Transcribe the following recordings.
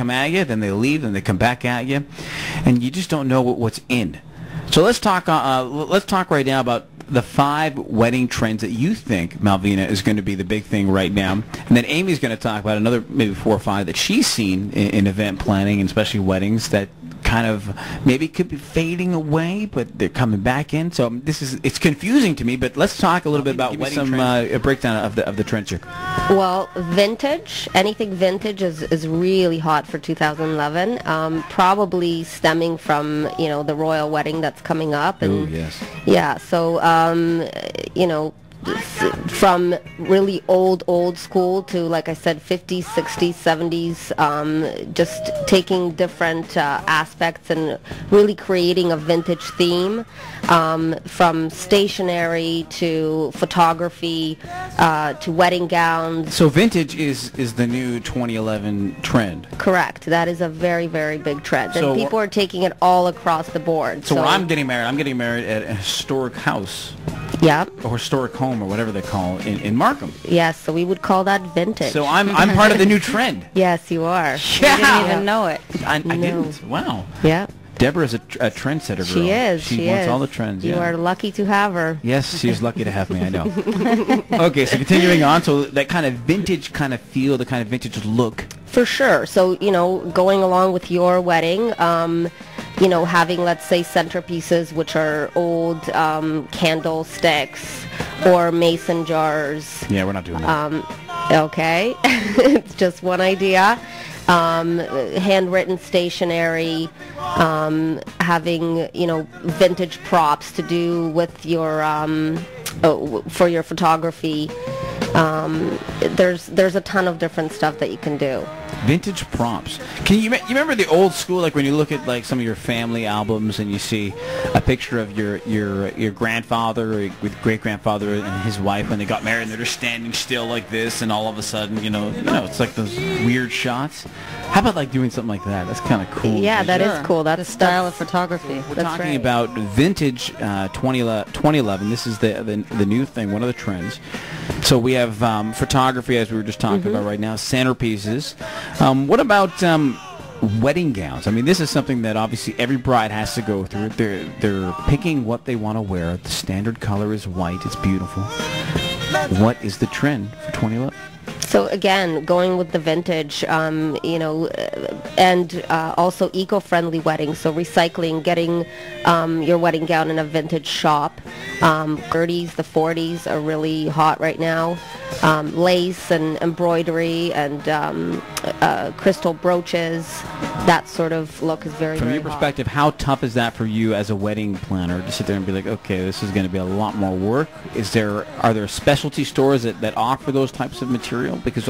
come at you, then they leave, then they come back at you, and you just don't know what's in. So let's talk right now about the 5 wedding trends that you think, Malvina, is going to be the big thing right now. And then Amy's going to talk about another maybe 4 or 5 that she's seen in event planning, and especially weddings, that kind of maybe could be fading away, but they're coming back in. So it's confusing to me, but let's talk a little bit about wedding trends. A breakdown of the trends here. Well, vintage, anything vintage is really hot for 2011, probably stemming from, the royal wedding that's coming up. And oh, yes. Yeah, so, from really old school to, like I said, 50s, 60s, 70s, just taking different aspects and really creating a vintage theme, from stationery to photography to wedding gowns. So vintage is the new 2011 trend. Correct. That is a very, very big trend. So and people are taking it all across the board. So when I'm getting married at a historic house. Yeah. Or historic home, or whatever they call it, in Markham. Yes, so we would call that vintage. So I'm part of the new trend. Yes, you are. Yeah. You didn't even know it. I didn't. Wow. Yeah. Deborah's a trendsetter girl. She is. She wants all the trends. You are lucky to have her. Yes, she's lucky to have me, I know. Okay, so continuing on, so that kind of vintage kind of feel, the kind of vintage look. For sure. So, going along with your wedding, having, let's say, centerpieces, which are old candlesticks or mason jars. Yeah, we're not doing that. Okay. It's just one idea. Handwritten stationery, having, vintage props to do with your, for your photography. There's a ton of different stuff that you can do. Vintage props. You remember the old school, like when you look at like some of your family albums and you see a picture of your grandfather or with great-grandfather and his wife when they got married, and they're just standing still like this, and all of a sudden, it's like those weird shots. How about like doing something like that? That's kind of cool. Yeah, that is cool. That's the style of photography. We're talking about vintage 2011. This is the new thing, one of the trends. So we have photography, as we were just talking about right now, centerpieces. What about wedding gowns? I mean, this is something that obviously every bride has to go through. They're picking what they want to wear. The standard color is white. It's beautiful. What is the trend for 2011? So again, going with the vintage, and also eco-friendly weddings. So recycling, getting your wedding gown in a vintage shop. 30s, the 40s are really hot right now. Lace and embroidery and crystal brooches. That sort of look is very, From very your perspective, how tough is that for you as a wedding planner to sit there and be like, okay, this is going to be a lot more work? Are there specialty stores that offer those types of material? Because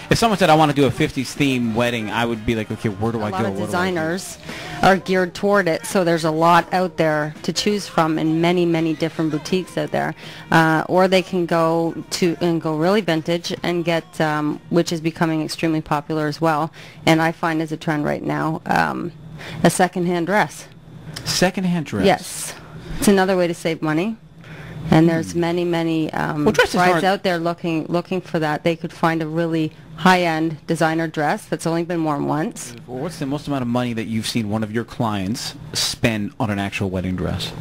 if someone said I want to do a 50s theme wedding, I would be like, okay, where do I go? A lot of designers are geared toward it, so there's a lot out there to choose from in many, many different boutiques out there. Or they can go really vintage and get, which is becoming extremely popular as well, and I find is a trend right now, a second-hand dress. Second-hand dress? Yes. It's another way to save money. And there's many brides out there looking for that. They could find a really high-end designer dress that's only been worn once. What's the most amount of money that you've seen one of your clients spend on an actual wedding dress?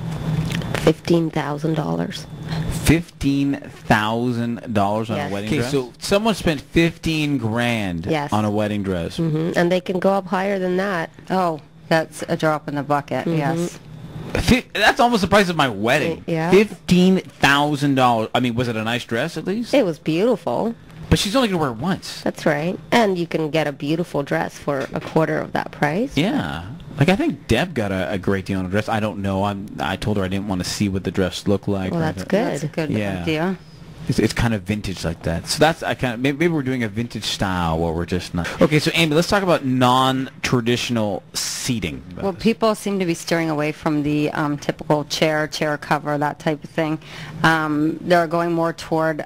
$15,000. $15,000 on a wedding dress? Okay, so someone spent $15,000 on a wedding dress. And they can go up higher than that. Oh, that's a drop in the bucket, yes. That's almost the price of my wedding. Yeah. $15,000. I mean, was it a nice dress at least? It was beautiful. But she's only going to wear it once. That's right. And you can get a beautiful dress for a quarter of that price. Yeah. Like, I think Deb got a great deal on a dress. I don't know. I told her I didn't want to see what the dress looked like. Well, that's good. That's a good idea. It's kind of vintage like that. So that's maybe we're doing a vintage style where we're just not. Okay, so Amy, let's talk about non-traditional seating. Well, people seem to be steering away from the typical chair cover, that type of thing. They're going more toward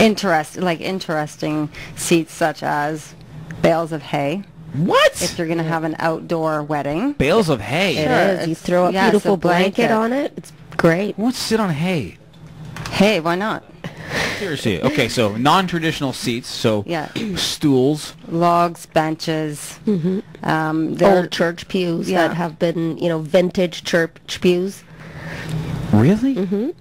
interesting seats, such as bales of hay. What? If you're going to have an outdoor wedding. Bales of hay? It is. You throw a beautiful blanket on it. It's great. Who wants to sit on hay? Hey, why not? Seriously. Okay, so non-traditional seats. So Yeah. stools. Logs, benches. Old church pews Yeah. that have been, vintage church pews. Really? You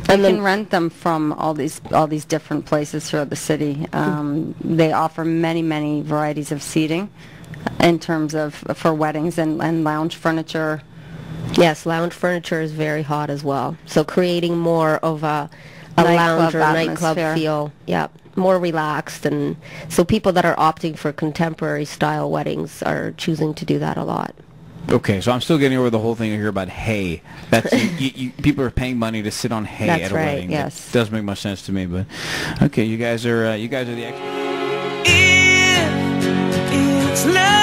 And then can rent them from all these different places throughout the city. They offer many varieties of seating in terms of for weddings and lounge furniture. yes, lounge furniture is very hot as well. So creating more of a lounge or nightclub atmosphere. feel. Yeah, more relaxed, and so people that are opting for contemporary style weddings are choosing to do that a lot. Okay, so I'm still getting over the whole thing here about hay. That's people are paying money to sit on hay That's at a right, wedding. yes. That doesn't make much sense to me, but okay, you guys are the experts. If it's love.